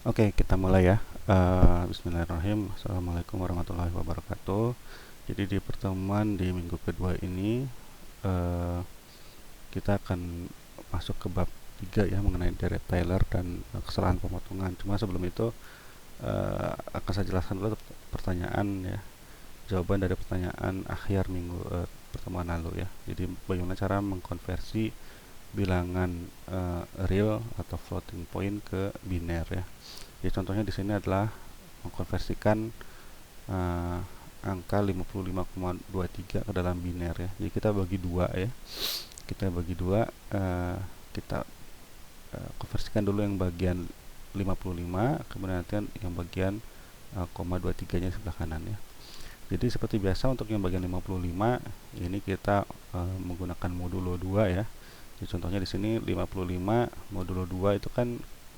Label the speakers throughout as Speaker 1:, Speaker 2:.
Speaker 1: Oke, kita mulai ya. Bismillahirrahmanirrahim. Assalamualaikum warahmatullahi wabarakatuh. Jadi di pertemuan di minggu kedua ini eh, kita akan masuk ke bab 3 ya, mengenai deret Taylor dan kesalahan pemotongan. Cuma sebelum itu akan saya jelaskan dulu pertanyaan ya, jawaban dari pertanyaan akhir minggu pertemuan lalu ya. Jadi bagaimana cara mengkonversi bilangan real atau floating point ke biner ya. Jadi contohnya di sini adalah mengkonversikan uh, angka 55,23 ke dalam biner ya. Jadi kita bagi dua ya. Kita bagi dua, kita konversikan dulu yang bagian 55, kemudian nanti yang bagian koma 23-nya di sebelah kanan ya. Jadi seperti biasa untuk yang bagian 55 ini kita menggunakan modulo 2 ya. Jadi contohnya di sini 55 modulo 2 itu kan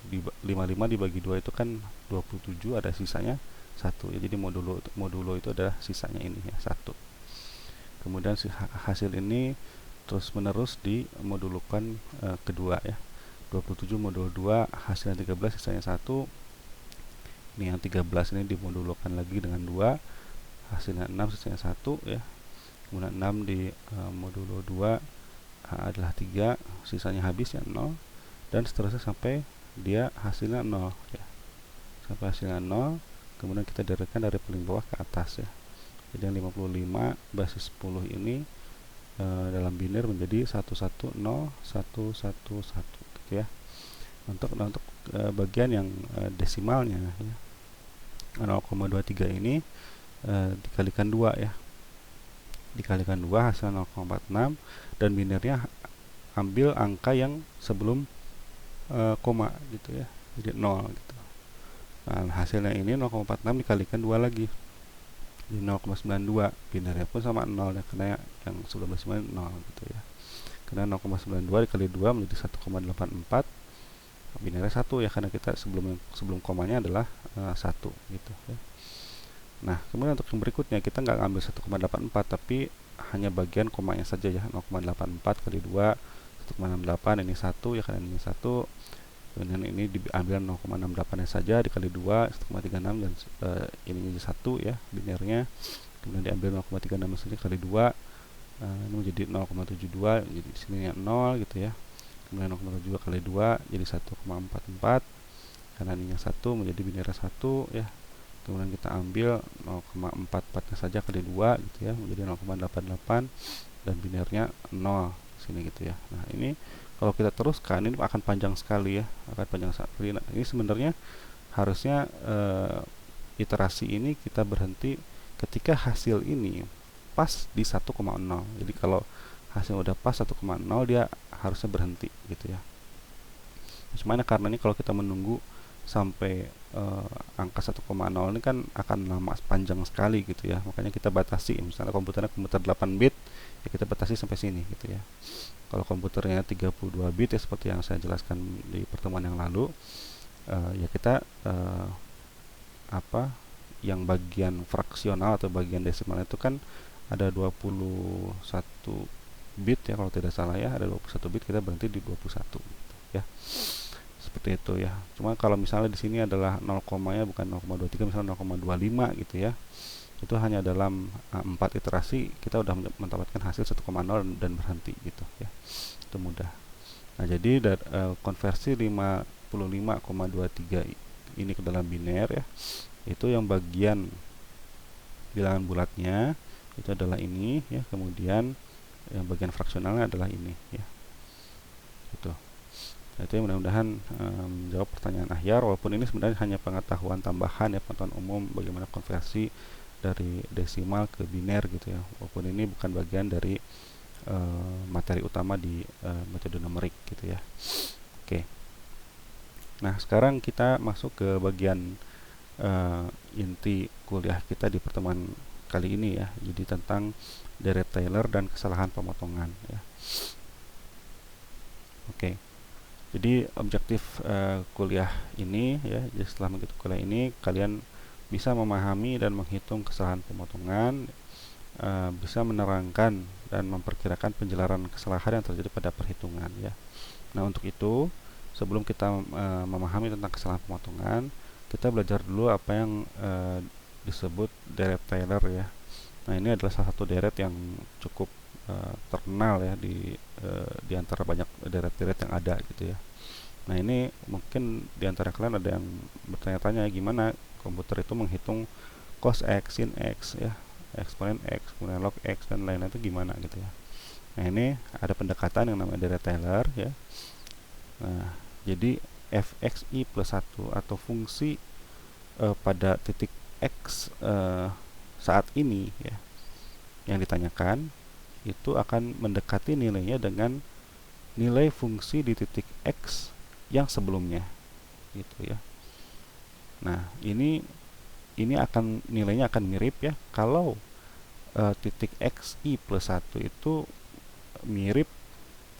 Speaker 1: 55 dibagi 2 itu kan 27, ada sisanya 1 ya. Jadi modulo itu adalah sisanya ini ya, 1. Kemudian hasil ini terus menerus dimodulukan kedua ya. 27 modulo 2 hasilnya 13, sisanya 1. Ini yang 13 ini dimodulukan lagi dengan 2, hasilnya 6, sisanya 1 ya. Kemudian 6 di modulo 2 adalah 3, sisanya habis ya 0, dan seterusnya sampai dia hasilnya 0 ya. Sampai hasilnya 0, kemudian kita derikan dari paling bawah ke atas ya. Jadi yang 55 basis 10 ini dalam biner menjadi 110 111 gitu ya. Untuk bagian yang desimalnya ya, 0,23 ini dikalikan 2 ya. Dikalikan 2 hasil 0,46, dan binernya ambil angka yang sebelum koma gitu ya. Jadi 0 gitu. Nah, hasilnya ini 0,46 dikalikan 2 lagi. Jadi 0,92. Binernya pun sama 0 ya, karena yang sebelum desimal 0 gitu ya. Karena 0,92 dikali 2 menjadi 1,84. Binernya 1 ya, karena kita sebelum komanya adalah 1 gitu ya. Nah, kemudian untuk yang berikutnya kita nggak ngambil 1,84, tapi hanya bagian komanya saja ya. 0,84 kali 2 1,68, ini 1 ya, karena ini 1. Kemudian ini diambil 0,68 nya saja dikali 2 1,36, dan ini jadi 1 ya binernya. Kemudian diambil 0,36 saja kali 2, ini menjadi 0,72, jadi di sini 0 gitu ya. Kemudian 0,72 kali 2 jadi 1,44, karena ini 1 menjadi binernya 1 ya. Kemudian kita ambil 0,44 nya saja kali 2 gitu ya, menjadi 0,88, dan binernya 0 sini gitu ya. Nah, ini kalau kita teruskan ini akan panjang sekali ya, akan panjang sekali. Nah, ini sebenarnya harusnya iterasi ini kita berhenti ketika hasil ini pas di 1,0. Jadi kalau hasil udah pas 1,0 dia harusnya berhenti gitu ya. Cuman karena ini kalau kita menunggu sampai angka 1,0 ini kan akan lama, panjang sekali gitu ya. Makanya kita batasi, misalnya komputer 8 bit ya, kita batasi sampai sini gitu ya. Kalau komputernya 32 bit ya, seperti yang saya jelaskan di pertemuan yang lalu, ya kita yang bagian fraksional atau bagian desimal itu kan ada 21 bit ya, kalau tidak salah ya, ada 21 bit, kita berhenti di 21 gitu, ya. Seperti itu ya. Cuma kalau misalnya di sini adalah 0, nya bukan 0,23, misalnya 0,25 gitu ya. Itu hanya dalam 4 iterasi kita udah mendapatkan hasil 1,0 dan berhenti gitu ya. Itu mudah. Nah, jadi konversi 55,23 ini ke dalam biner ya. Itu yang bagian bilangan bulatnya itu adalah ini ya, kemudian yang bagian fraksionalnya adalah ini ya. Gitu. Nah, itu yang mudah-mudahan menjawab pertanyaan akhir, walaupun ini sebenarnya hanya pengetahuan tambahan ya, pengetahuan umum bagaimana konversi dari desimal ke biner gitu ya, walaupun ini bukan bagian dari materi utama di metode numerik gitu ya. Oke. Nah, sekarang kita masuk ke bagian inti kuliah kita di pertemuan kali ini ya, jadi tentang deret Taylor dan kesalahan pemotongan ya. Oke. Jadi objektif kuliah ini ya, jadi setelah mengikuti kuliah ini kalian bisa memahami dan menghitung kesalahan pemotongan, bisa menerangkan dan memperkirakan penjelaran kesalahan yang terjadi pada perhitungan ya. Nah, untuk itu sebelum kita memahami tentang kesalahan pemotongan, kita belajar dulu apa yang disebut deret Taylor ya. Nah, ini adalah salah satu deret yang cukup terkenal ya di antara banyak deret-deret yang ada gitu ya. Nah, ini mungkin di antara kalian ada yang bertanya-tanya gimana komputer itu menghitung cos X, sin X ya, eksponen X, kemudian log X dan lain-lain itu gimana gitu ya. Nah, ini ada pendekatan yang namanya deret Taylor ya. Nah, jadi fxi plus 1 atau fungsi pada titik X saat ini ya yang ditanyakan itu akan mendekati nilainya dengan nilai fungsi di titik X yang sebelumnya gitu ya. Nah, ini akan nilainya akan mirip ya kalau titik xi plus 1 itu mirip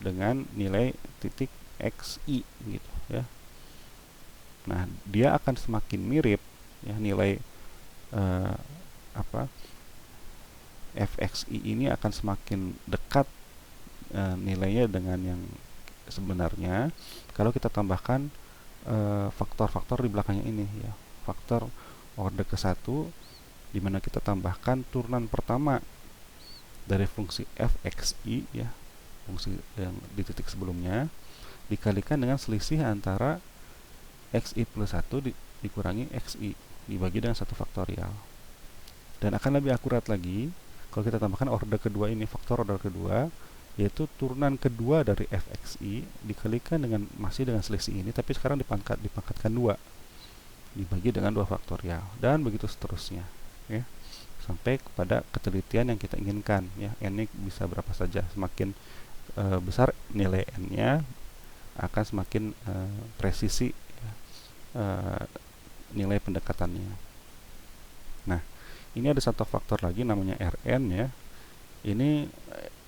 Speaker 1: dengan nilai titik xi gitu ya. Nah, dia akan semakin mirip ya nilai fxi ini akan semakin dekat nilainya dengan yang sebenarnya kalau kita tambahkan faktor-faktor di belakangnya ini ya, faktor order ke-1 di mana kita tambahkan turunan pertama dari fungsi fxi ya, fungsi yang di titik sebelumnya dikalikan dengan selisih antara xi plus 1 dikurangi xi dibagi dengan 1 faktorial. Dan akan lebih akurat lagi kalau kita tambahkan order kedua ini, faktor order kedua, yaitu turunan kedua dari fxi dikalikan dengan masih dengan selisih ini, tapi sekarang dipangkatkan 2 dibagi dengan 2 faktorial dan begitu seterusnya ya, sampai kepada ketelitian yang kita inginkan ya. N bisa berapa saja, semakin besar nilai n-nya akan semakin presisi ya, nilai pendekatannya. Nah, ini ada satu faktor lagi namanya Rn ya. Ini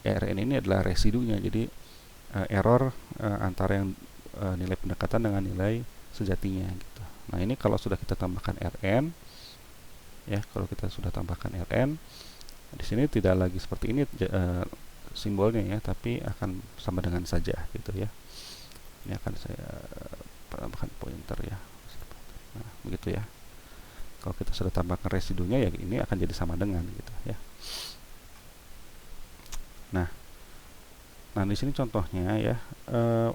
Speaker 1: Rn ini adalah residunya, jadi error antara yang nilai pendekatan dengan nilai sejatinya gitu. Nah, ini kalau sudah kita tambahkan Rn ya, kalau kita sudah tambahkan Rn di sini tidak lagi seperti ini simbolnya ya, tapi akan sama dengan saja gitu ya. Ini akan saya tambahkan pointer ya. Nah, begitu ya. Kalau kita sudah tambahkan residunya ya ini akan jadi sama dengan gitu ya. Nah, di sini contohnya ya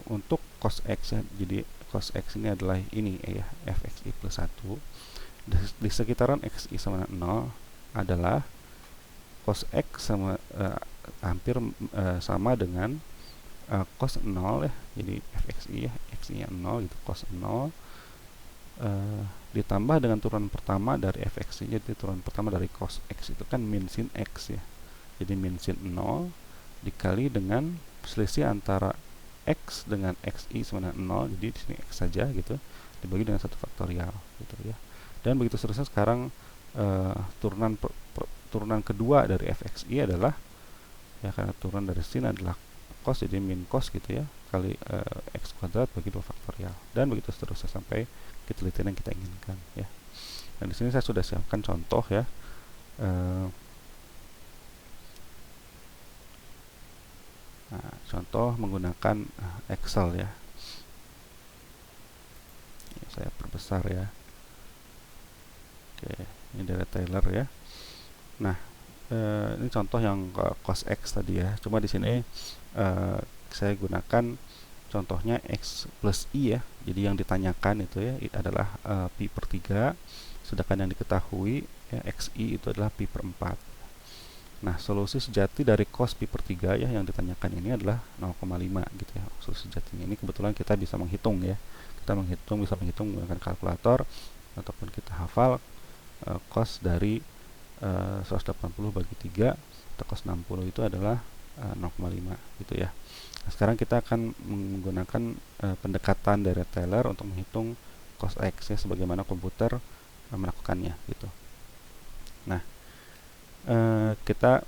Speaker 1: untuk cos x ya. Jadi cos x ini adalah ini ya, fxi plus 1. Di sekitaran xi sama 0 adalah cos x sama hampir sama dengan cos 0 ya. Jadi fxi ya, xi nya 0 gitu, cos 0 ditambah dengan turunan pertama dari fxi, jadi turunan pertama dari cos x itu kan min sin x ya. Jadi min sin 0 dikali dengan selisih antara x dengan xi sama dengan 0, jadi di sini x saja gitu, dibagi dengan 1 faktorial gitu ya. Dan begitu seterusnya. Sekarang turunan kedua dari fxi adalah ya, karena turunan dari sin adalah cos, jadi min cos gitu ya, kali x kuadrat bagi 2 faktorial, dan begitu seterusnya sampai ketelitian yang kita inginkan ya. Dan di sini saya sudah siapkan contoh ya. Nah, contoh menggunakan Excel ya. Saya perbesar ya. Oke, ini deret Taylor ya. Nah, ini contoh yang cos X tadi ya. Cuma di sini saya gunakan contohnya X plus I ya. Jadi yang ditanyakan itu ya adalah pi per 3, sedangkan yang diketahui ya, XI itu adalah pi per 4. Nah, solusi sejati dari cos pi per 3 ya yang ditanyakan ini adalah 0,5 gitu ya. Solusi sejatinya ini kebetulan kita bisa menghitung ya. Kita bisa menghitung menggunakan kalkulator ataupun kita hafal cos dari 180 bagi 3 atau cos 60 itu adalah 0,5 gitu ya. Nah, sekarang kita akan menggunakan pendekatan deret Taylor untuk menghitung cos X ya, sebagaimana komputer melakukannya gitu. Nah, kita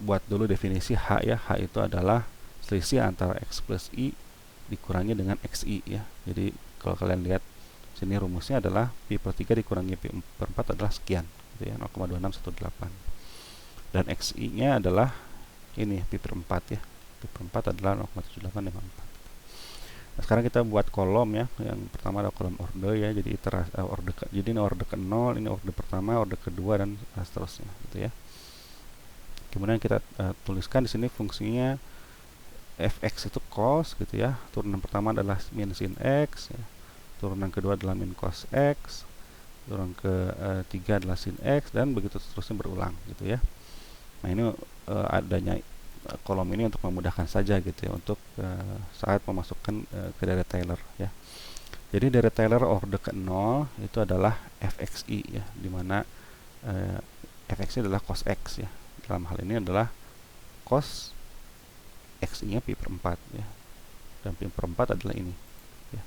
Speaker 1: buat dulu definisi H ya. H itu adalah selisih antara X plus I dikurangi dengan XI ya. Jadi kalau kalian lihat sini rumusnya adalah pi per 3 dikurangi pi per 4 adalah sekian gitu ya, 0,2618. Dan XI nya adalah ini pi per 4 ya. Pi per 4 adalah 0,7854. Nah, sekarang kita buat kolom ya. Yang pertama ada kolom order ya. Jadi jadi ini order ke-0, ini order pertama, order kedua, dan seterusnya gitu ya. Kemudian kita tuliskan di sini fungsinya fx itu cos gitu ya. Turunan pertama adalah min sin x ya. Turunan kedua adalah min cos x. Turunan ketiga adalah sin x, dan begitu seterusnya berulang gitu ya. Nah, ini adanya kolom ini untuk memudahkan saja gitu ya, untuk saat memasukkan ke deret Taylor ya. Jadi deret Taylor order ke-0 itu adalah fxi ya, dimana fxi adalah cos x ya. Dalam hal ini adalah cos xi nya pi per 4 ya, dan pi per 4 adalah ini ya,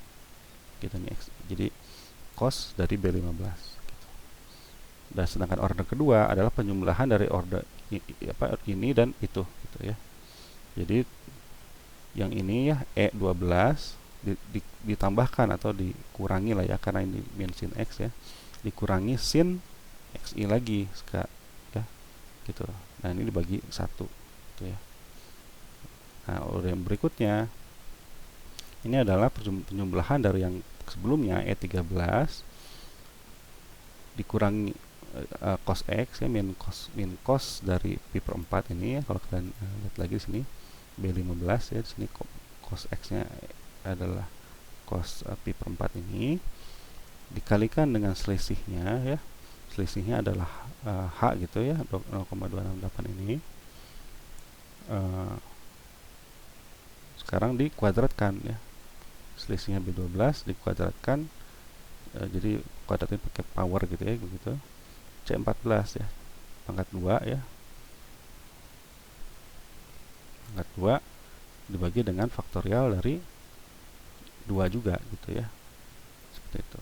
Speaker 1: gitu nih x. Jadi cos dari B15 gitu. Dan sedangkan order kedua adalah penjumlahan dari order ini dan itu gitu ya. Jadi yang ini ya E12 ditambahkan atau dikurangi lah ya, karena ini min sin x ya, dikurangi sin xi lagi ya gitu. Nah, ini dibagi 1 gitu ya. Nah, order yang berikutnya ini adalah penjumlahan dari yang sebelumnya E13 dikurangi cos x ya, min cos dari pi per 4 ini ya. Kalau kalian lihat lagi di sini B15 ya, di sini cos x-nya adalah cos pi per 4 ini dikalikan dengan selisihnya ya. Selisihnya adalah H gitu ya, 0,268 ini. Sekarang dikuadratkan ya. Selisihnya B12 dikuadratkan, jadi kuadratin pakai power gitu ya, begitu. C14 ya, pangkat 2 ya. Pangkat 2 dibagi dengan faktorial dari 2 juga gitu ya. Seperti itu.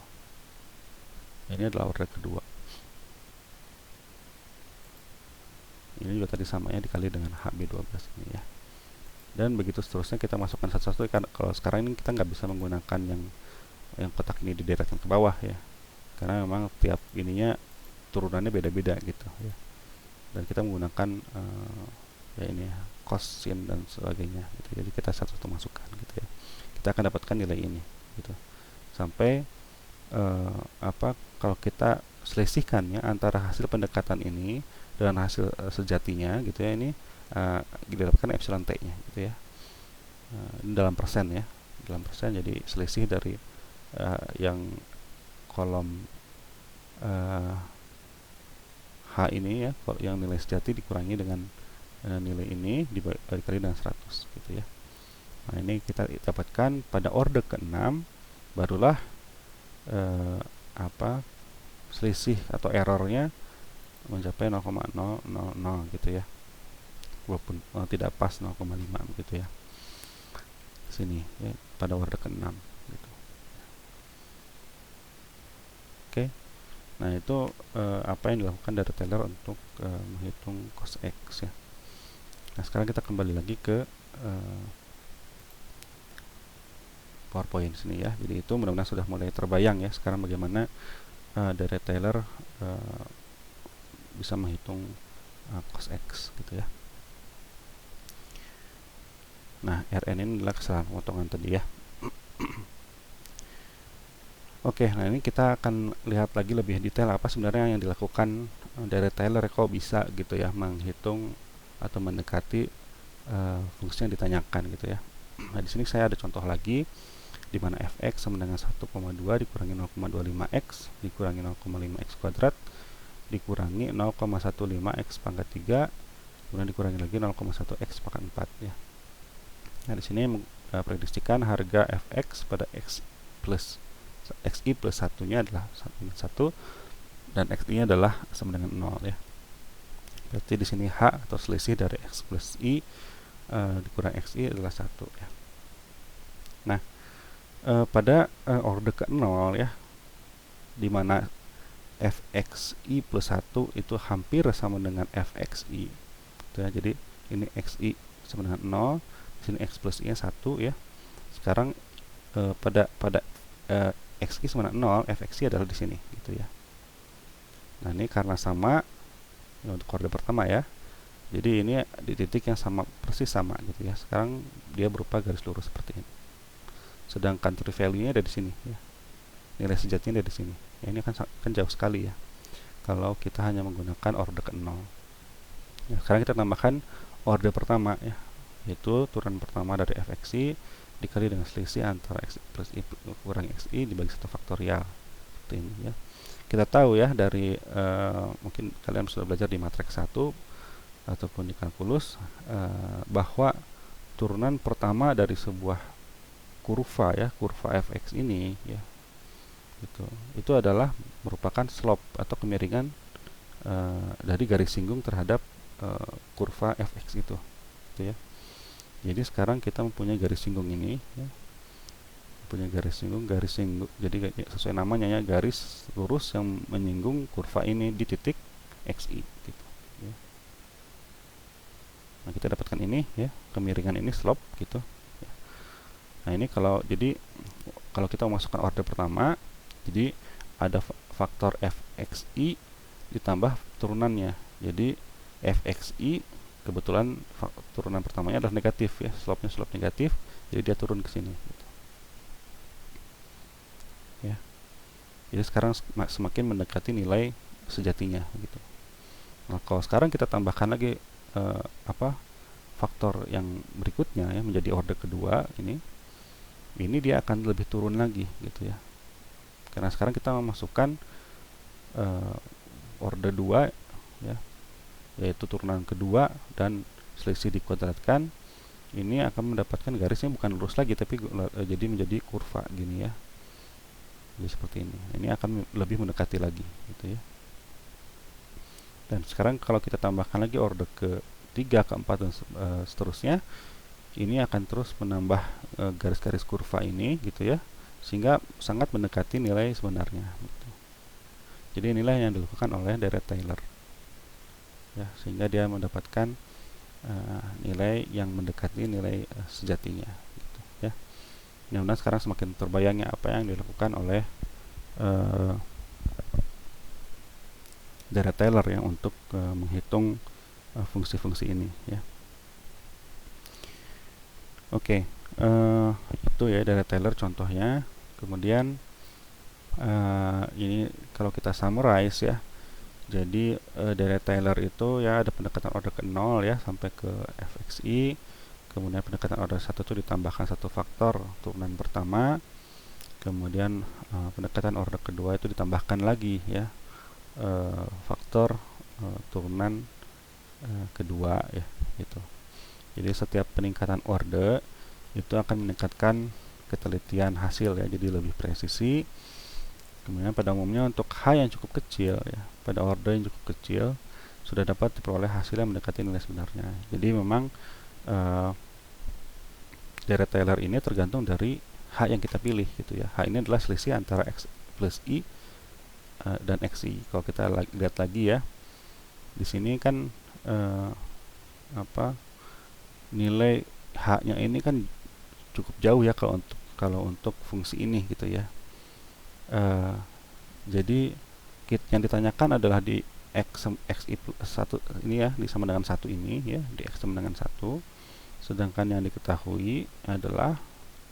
Speaker 1: Ini adalah order kedua. Ini juga tadi samanya dikali dengan HB12 ini ya. Dan begitu seterusnya kita masukkan satu-satu. Kalau sekarang ini kita nggak bisa menggunakan yang kotak ini dideretkan ke bawah ya, karena memang tiap ininya turunannya beda-beda gitu ya. Dan kita menggunakan ya ini ya, cos, sin, dan sebagainya gitu. Jadi kita satu-satu masukkan gitu ya. Kita akan dapatkan nilai ini gitu. Sampai kalau kita selisihkan ya antara hasil pendekatan ini dengan hasil sejatinya gitu ya, ini didapatkan epsilon t nya gitu ya, dalam persen ya, dalam persen. Jadi selisih dari yang kolom H ini ya, yang nilai sejati dikurangi dengan nilai ini dikali dengan 100 gitu ya. Nah, ini kita dapatkan pada order ke-6, barulah selisih atau errornya mencapai 0,000 gitu ya, walaupun tidak pas 0,5 begitu ya, sini ya, pada order ke-6 gitu. Oke. Nah, itu apa yang dilakukan dari Taylor untuk menghitung cos x ya. Nah, sekarang kita kembali lagi ke PowerPoint sini ya. Jadi itu mudah-mudahan sudah mulai terbayang ya sekarang bagaimana dari Taylor bisa menghitung cos x gitu ya. Nah, Rn ini adalah kesalahan pemotongan tadi ya. Oke, nah ini kita akan lihat lagi lebih detail apa sebenarnya yang dilakukan dari Taylor kok bisa gitu ya menghitung atau mendekati fungsi yang ditanyakan gitu ya. Nah, di sini saya ada contoh lagi di mana fx sama dengan 1,2 dikurangi 0,25x dikurangi 0,5x kuadrat dikurangi 0,15x pangkat 3 kemudian dikurangi lagi 0,1x pangkat 4 ya. Nah, di sini prediksikan harga fx pada xi plus 1-nya adalah 1 dan xi-nya adalah sama dengan 0 ya. Berarti di sini h atau selisih dari x plus i dikurang xi adalah 1 ya. Nah, pada order ke-0 ya, di mana fxi plus 1 itu hampir sama dengan fxi gitu ya. Jadi ini xi sama dengan 0, di sini x plus i nya 1 ya. Sekarang pada xi sama dengan 0, fxi adalah di sini gitu ya. Nah, ini karena sama ya, untuk order pertama ya. Jadi ini di titik yang sama, persis sama gitu ya. Sekarang dia berupa garis lurus seperti ini. sedangkan true value-nya ada di sini ya. Nilai sejatinya ada di sini. Ya, ini kan jauh sekali ya kalau kita hanya menggunakan order ke 0. Ya, sekarang kita tambahkan order pertama ya, yaitu turunan pertama dari fxi dikali dengan selisih antara x plus i kurang xi dibagi 1 faktorial. Seperti ini ya. Kita tahu ya dari mungkin kalian sudah belajar di matriks 1 ataupun di kalkulus bahwa turunan pertama dari sebuah kurva ya, kurva fx ini ya, itu adalah merupakan slope atau kemiringan dari garis singgung terhadap kurva fx itu ya. Jadi sekarang kita mempunyai garis singgung ini ya. Punya garis singgung, jadi sesuai namanya ya, garis lurus yang menyinggung kurva ini di titik xi gitu ya. Nah, kita dapatkan ini ya, kemiringan ini slope gitu ya. Nah, ini kalau kita memasukkan order pertama, jadi ada faktor fxi ditambah turunannya. Jadi fxi kebetulan turunan pertamanya adalah negatif ya, slope-nya slope negatif, jadi dia turun ke sini gitu. Ya. Jadi sekarang semakin mendekati nilai sejatinya gitu. Nah, kalau sekarang kita tambahkan lagi faktor yang berikutnya ya, menjadi order kedua ini dia akan lebih turun lagi gitu ya. Karena sekarang kita memasukkan order 2 ya, yaitu turunan kedua, dan selisih dikuadratkan, ini akan mendapatkan garisnya bukan lurus lagi tapi jadi menjadi kurva gini ya. Jadi seperti ini. Ini akan lebih mendekati lagi gitu ya. Dan sekarang kalau kita tambahkan lagi order ke-3, ke-4 dan seterusnya, ini akan terus menambah garis-garis kurva ini gitu ya, sehingga sangat mendekati nilai sebenarnya gitu. Jadi inilah yang dilakukan oleh Dirac-Taylor ya, sehingga dia mendapatkan nilai yang mendekati nilai sejatinya gitu ya. Mudah-mudahan sekarang semakin terbayangnya apa yang dilakukan oleh Dirac-Taylor ya untuk menghitung fungsi-fungsi ini ya. Oke, itu ya Dirac-Taylor contohnya. Kemudian ini kalau kita summarize ya, jadi Dirac-Taylor itu ya ada pendekatan order ke 0 ya sampai ke fxi. Kemudian pendekatan order 1 itu ditambahkan 1 faktor turunan pertama. Kemudian pendekatan order kedua itu ditambahkan lagi ya faktor turunan kedua ya gitu. Jadi setiap peningkatan order itu akan meningkatkan ketelitian hasil ya, jadi lebih presisi. Kemudian pada umumnya untuk H yang cukup kecil ya, pada order yang cukup kecil sudah dapat diperoleh hasil yang mendekati nilai sebenarnya. Jadi memang Dirac-Taylor ini tergantung dari H yang kita pilih gitu ya. H ini adalah selisih antara X plus I dan XI. Kalau kita lihat lagi ya, di sini kan nilai H-nya ini kan cukup jauh ya kalau untuk fungsi ini gitu ya. Jadi yang ditanyakan adalah di xi plus 1 ini ya, disama dengan 1 ini ya, di x sama dengan 1. Sedangkan yang diketahui adalah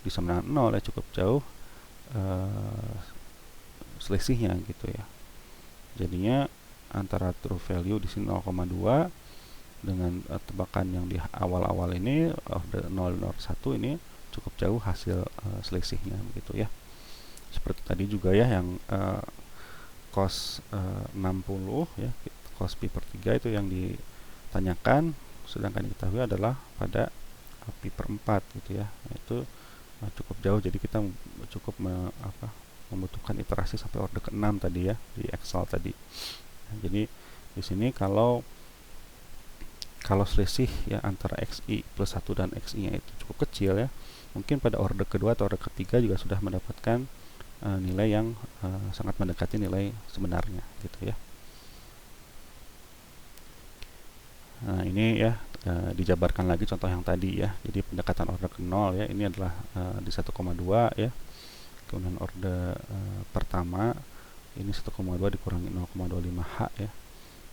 Speaker 1: disama dengan 0 ya, cukup jauh selisihnya gitu ya. Jadinya antara true value di sini 0,2 dengan tebakan yang di awal-awal ini order 0 dan order 1 ini cukup jauh hasil selisihnya begitu ya. Seperti tadi juga ya yang cos 60 ya, cos pi per 3 itu yang ditanyakan, sedangkan diketahui adalah pada pi per 4 gitu ya. Itu cukup jauh, jadi kita cukup membutuhkan iterasi sampai order ke-6 tadi ya di Excel tadi. Jadi di sini kalau selisih ya antara xi plus 1 dan xi-nya itu cukup kecil ya, mungkin pada order kedua atau order ketiga juga sudah mendapatkan nilai yang sangat mendekati nilai sebenarnya gitu ya. Nah, ini ya dijabarkan lagi contoh yang tadi ya. Jadi pendekatan order ke 0 ya, ini adalah di 1,2 ya. Kemudian order pertama ini 1,2 dikurangi 0,25 H ya.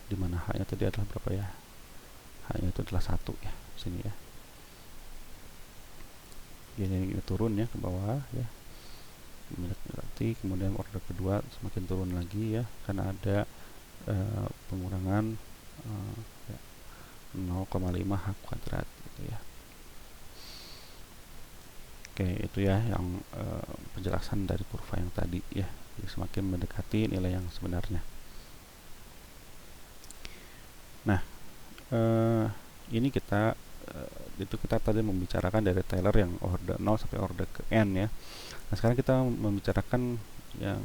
Speaker 1: Di mana H-nya tadi adalah berapa ya? H-nya itu adalah 1 ya, sini ya. ini turun ya ke bawah ya, berarti kemudian order kedua semakin turun lagi ya, karena ada pengurangan ya, 0,5 H kuadrat gitu ya. Oke, itu ya yang penjelasan dari kurva yang tadi ya. Jadi semakin mendekati nilai yang sebenarnya. Nah, ini kita tadi membicarakan dari Taylor yang order 0 sampai order ke n ya. Nah, sekarang kita membicarakan yang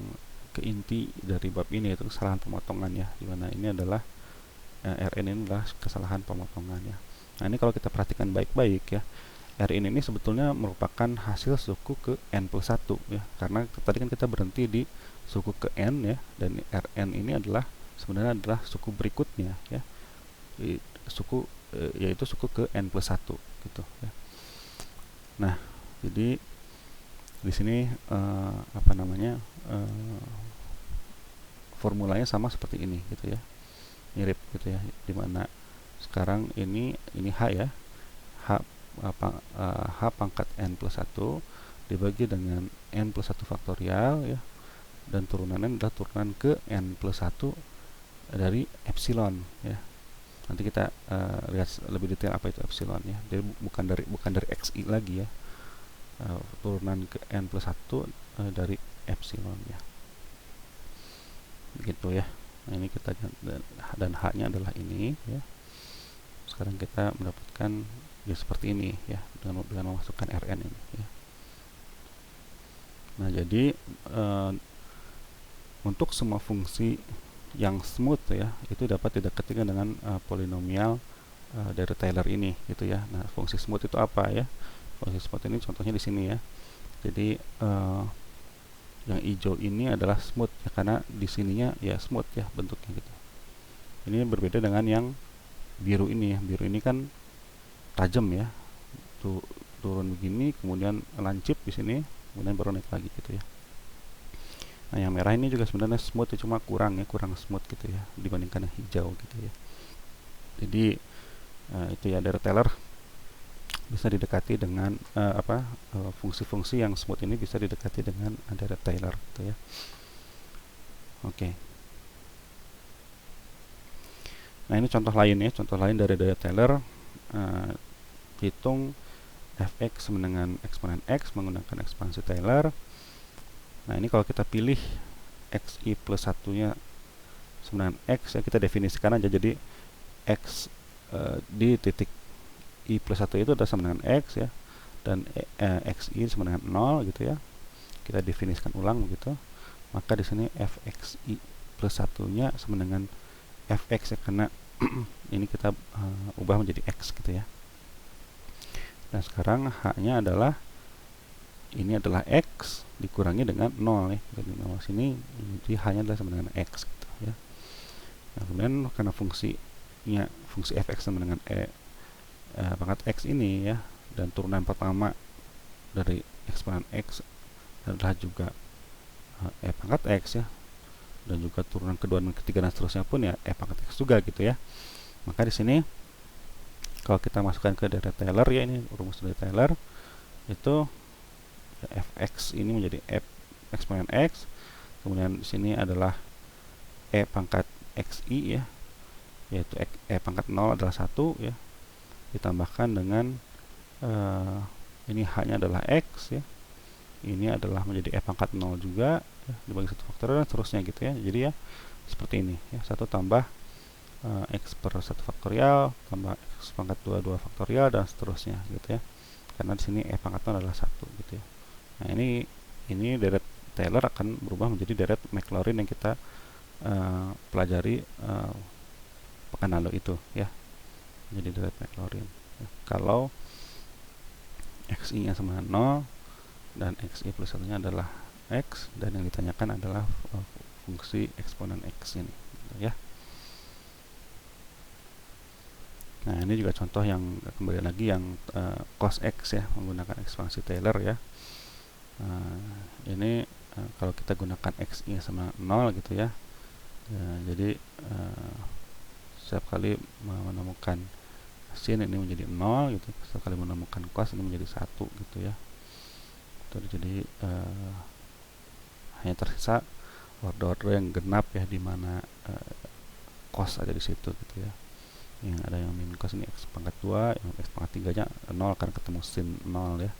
Speaker 1: ke inti dari bab ini, yaitu kesalahan pemotongan ya, dimana ini adalah Rn ini adalah kesalahan pemotongan ya. Nah, ini kalau kita perhatikan baik-baik ya, Rin ini sebetulnya merupakan hasil suku ke n plus 1 ya, karena tadi kan kita berhenti di suku ke n ya, dan Rn ini adalah sebenarnya adalah suku berikutnya ya, suku yaitu suku ke n plus 1 gitu ya. Nah, jadi di sini apa namanya, formulanya sama seperti ini gitu ya, mirip gitu ya, dimana sekarang ini H ya, H pangkat n plus 1 dibagi dengan n plus 1 faktorial ya, dan turunannya adalah turunan ke n plus 1 dari epsilon ya. Nanti kita lihat lebih detail apa itu epsilon ya. Jadi bukan dari xi lagi ya, turunan ke n plus 1 dari epsilon ya, begitu ya. Nah, ini kita, dan H-nya adalah ini ya. Sekarang kita mendapatkan ya seperti ini ya, dengan memasukkan Rn ini ya. Nah, jadi untuk semua fungsi yang smooth ya, itu dapat didekati dengan polinomial dari Taylor ini gitu ya. Nah, fungsi smooth itu apa ya? Fungsi smooth ini contohnya di sini ya. Jadi yang hijau ini adalah smooth ya, karena di sininya ya smooth ya bentuknya gitu. Ini berbeda dengan yang biru ini ya. Biru ini kan tajam ya, turun begini, kemudian lancip di sini, kemudian baru naik lagi gitu ya. Nah, yang merah ini juga sebenarnya smooth ya, cuma kurang smooth gitu ya dibandingkan yang hijau gitu ya. Jadi itu ya, dari Taylor bisa didekati dengan fungsi-fungsi yang smooth ini bisa didekati dengan dari Taylor gitu ya. Oke. Nah, ini contoh lain ya, contoh lain dari Taylor. Hitung fx sama dengan eksponen x menggunakan ekspansi Taylor. Nah, ini kalau kita pilih xi plus 1 nya sama dengan x ya, kita definisikan aja. Jadi x di titik i plus 1 itu adalah sama dengan x ya, dan xi sama dengan 0 gitu ya. Kita definisikan ulang begitu. Maka di sini fxi plus 1 nya sama dengan fx ya, karena ini kita ubah menjadi x gitu ya. Nah, sekarang h-nya adalah ini adalah x dikurangi dengan 0 ya. Dari 0 sini, jadi h-nya adalah sama dengan x gitu ya. Nah, kemudian karena fungsi fx sama dengan pangkat x ini ya, dan turunan pertama dari eksponen x adalah juga pangkat x ya, dan juga turunan kedua dan ketiga dan seterusnya pun ya pangkat x juga gitu ya. Maka di sini kalau kita masukkan ke dari Taylor ya, ini rumus dari Taylor itu ya, fx ini menjadi f eksponen x, kemudian di sini adalah pangkat xi ya, yaitu pangkat 0 adalah 1 ya, ditambahkan dengan ini h-nya adalah x ya, ini adalah menjadi pangkat 0 juga ya, dibagi 1 faktorial dan seterusnya gitu ya. Jadi ya seperti ini ya, 1 tambah x per 1 faktorial tambah x pangkat 2 faktorial dan seterusnya gitu ya, karena di sini pangkat 0 adalah 1 gitu ya. Nah, ini deret Taylor akan berubah menjadi deret Maclaurin yang kita pelajari pekan lalu itu ya, jadi deret Maclaurin ya. Kalau xi nya sama 0 dan xi plus 1 nya adalah x, dan yang ditanyakan adalah fungsi eksponen x ini gitu ya. Nah, ini juga contoh yang kembali lagi yang cos x ya, menggunakan ekspansi Taylor ya. Ini kalau kita gunakan xi sama 0 gitu ya, jadi setiap kali menemukan sin ini menjadi 0 gitu, setiap kali menemukan cos ini menjadi 1 gitu ya. gitu. Jadi hanya tersisa order-order yang genap ya, di mana cost ada di situ gitu ya. Yang ada yang min cost ini x pangkat 2, yang x pangkat 3 nya 0 karena ketemu sin 0 ya,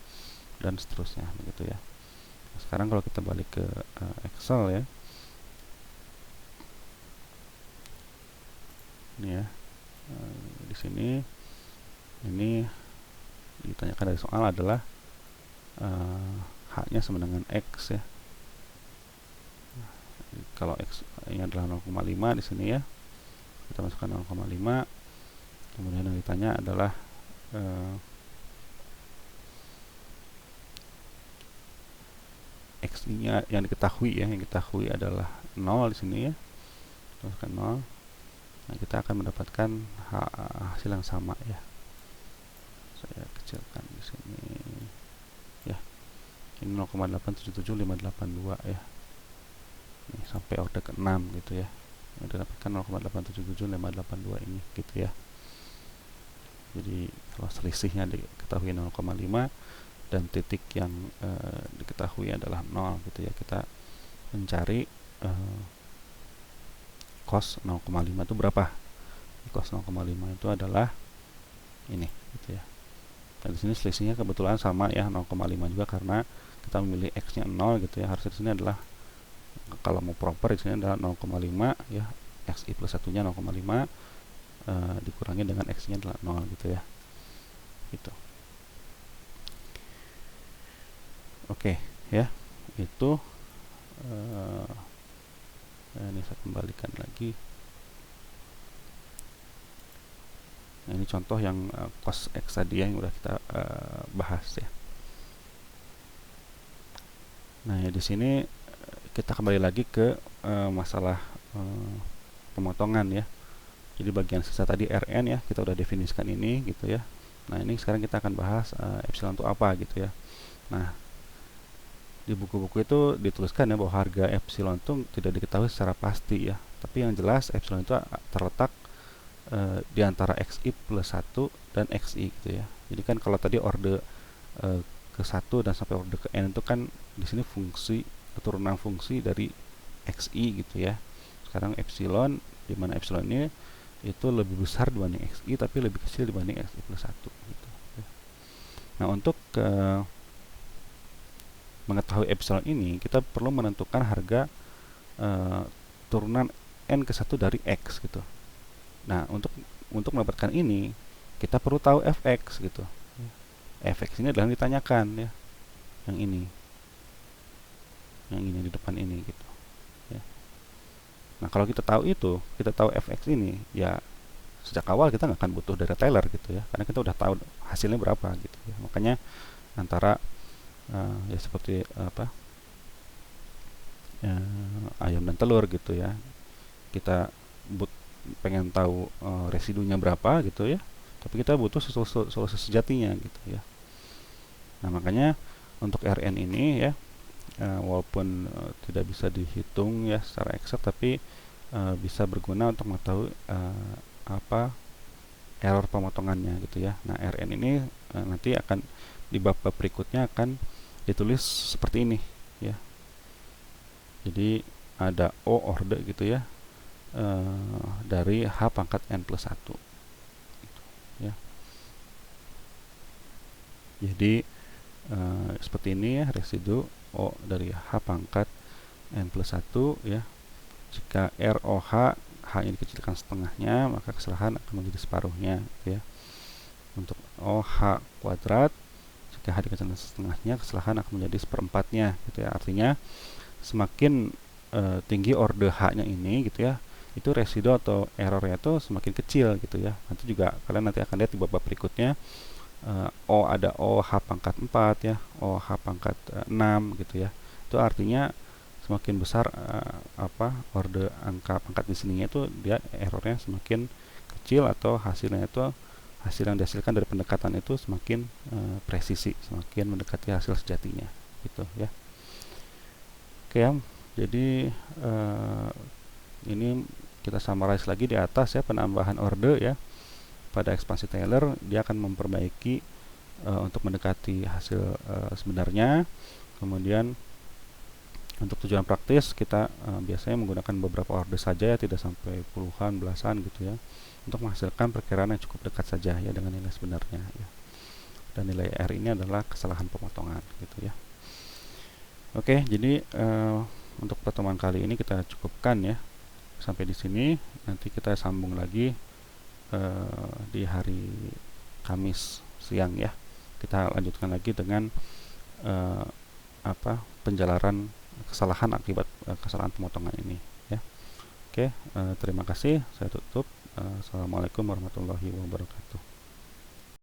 Speaker 1: dan seterusnya begitu ya. Nah, sekarang kalau kita balik ke Excel ya, ini ya, di sini ini ditanyakan dari soal adalah H-nya sama dengan X ya. Kalau X ini adalah 0,5 di sini ya, kita masukkan 0,5. Kemudian yang ditanya adalah X-nya yang diketahui ya, yang diketahui adalah 0 di sini ya. Masukkan 0. Nah, kita akan mendapatkan hasil yang sama ya. Saya kecilkan di sini ya. Ini 0,877582 ya. Ini sampai order ke-6 gitu ya. Yang didapatkan 0,877582 ini gitu ya. Jadi kalau selisihnya diketahui 0,5 dan titik yang diketahui adalah 0 gitu ya, kita mencari cos 0,5 itu berapa. Cos 0,5 itu adalah ini gitu ya. Dan di sini selisihnya kebetulan sama ya, 0,5 juga karena kita memilih x-nya 0 gitu ya. Harusnya di sini adalah, kalau mau proper di sini adalah 0,5 ya, xi plus 1-nya 0,5 dikurangi dengan x-nya adalah 0 gitu ya. Gitu. Oke ya, itu ini saya kembalikan lagi. Nah, ini contoh yang cos X tadi yang udah kita bahas ya. Nah, ya di sini kita kembali lagi ke masalah pemotongan ya. Jadi bagian sisa tadi Rn ya, kita udah definisikan ini gitu ya. Nah, ini sekarang kita akan bahas epsilon itu apa gitu ya. Nah, di buku-buku itu dituliskan ya bahwa harga epsilon itu tidak diketahui secara pasti ya. Tapi yang jelas epsilon itu terletak di antara xi plus 1 dan xi gitu ya. Jadi kan kalau tadi orde ke 1 dan sampai orde ke n itu kan di sini fungsi turunan fungsi dari xi gitu ya. Sekarang epsilon, di mana epsilon ini itu lebih besar dibanding xi tapi lebih kecil dibanding xi plus 1 gitu ya. Nah, untuk mengetahui epsilon ini kita perlu menentukan harga turunan n ke 1 dari x gitu. Nah, untuk mendapatkan ini kita perlu tahu fx gitu. Fx ini adalah yang ditanyakan ya, yang ini di depan ini gitu ya. Nah, kalau kita tahu itu, kita tahu fx ini ya, sejak awal kita nggak akan butuh data Taylor gitu ya, karena kita udah tahu hasilnya berapa gitu ya. Makanya antara ya seperti apa, ayam dan telur gitu ya, kita pengen tahu residunya berapa gitu ya, tapi kita butuh solusi sejatinya gitu ya. Nah, makanya untuk Rn ini ya, walaupun tidak bisa dihitung ya secara exact, tapi bisa berguna untuk mengetahui apa error pemotongannya gitu ya. Nah, Rn ini nanti akan di bab-bab berikutnya akan ditulis seperti ini ya. Jadi ada O orde gitu ya, dari H pangkat N plus 1 gitu, ya. Jadi seperti ini ya, residu O dari H pangkat N plus 1 ya. Jika ROH, H ini dikecilkan setengahnya, maka kesalahan akan menjadi separuhnya gitu ya. Untuk OH kuadrat, jika H dikecilkan setengahnya, kesalahan akan menjadi seperempatnya gitu ya. Artinya semakin tinggi orde H-nya ini gitu ya, itu residu atau errornya itu semakin kecil gitu ya. Nanti juga kalian nanti akan lihat di bab berikutnya, O ada OH pangkat 4 ya, OH pangkat 6 gitu ya. Itu artinya semakin besar orde angka pangkat di sininya itu dia errornya semakin kecil, atau hasilnya itu, hasil yang dihasilkan dari pendekatan itu semakin presisi, semakin mendekati hasil sejatinya gitu ya. Oke ya, jadi ini kita summarize lagi di atas ya, penambahan orde ya pada ekspansi Taylor dia akan memperbaiki untuk mendekati hasil sebenarnya, Kemudian untuk tujuan praktis kita biasanya menggunakan beberapa order saja ya, tidak sampai puluhan, belasan gitu ya, untuk menghasilkan perkiraan yang cukup dekat saja ya dengan nilai sebenarnya ya. Dan nilai R ini adalah kesalahan pemotongan gitu ya. Oke, jadi untuk pertemuan kali ini kita cukupkan ya sampai di sini. Nanti kita sambung lagi di hari Kamis siang ya. Kita lanjutkan lagi dengan penjelaran kesalahan akibat kesalahan pemotongan ini ya. Oke, terima kasih. Saya tutup. Assalamualaikum warahmatullahi wabarakatuh.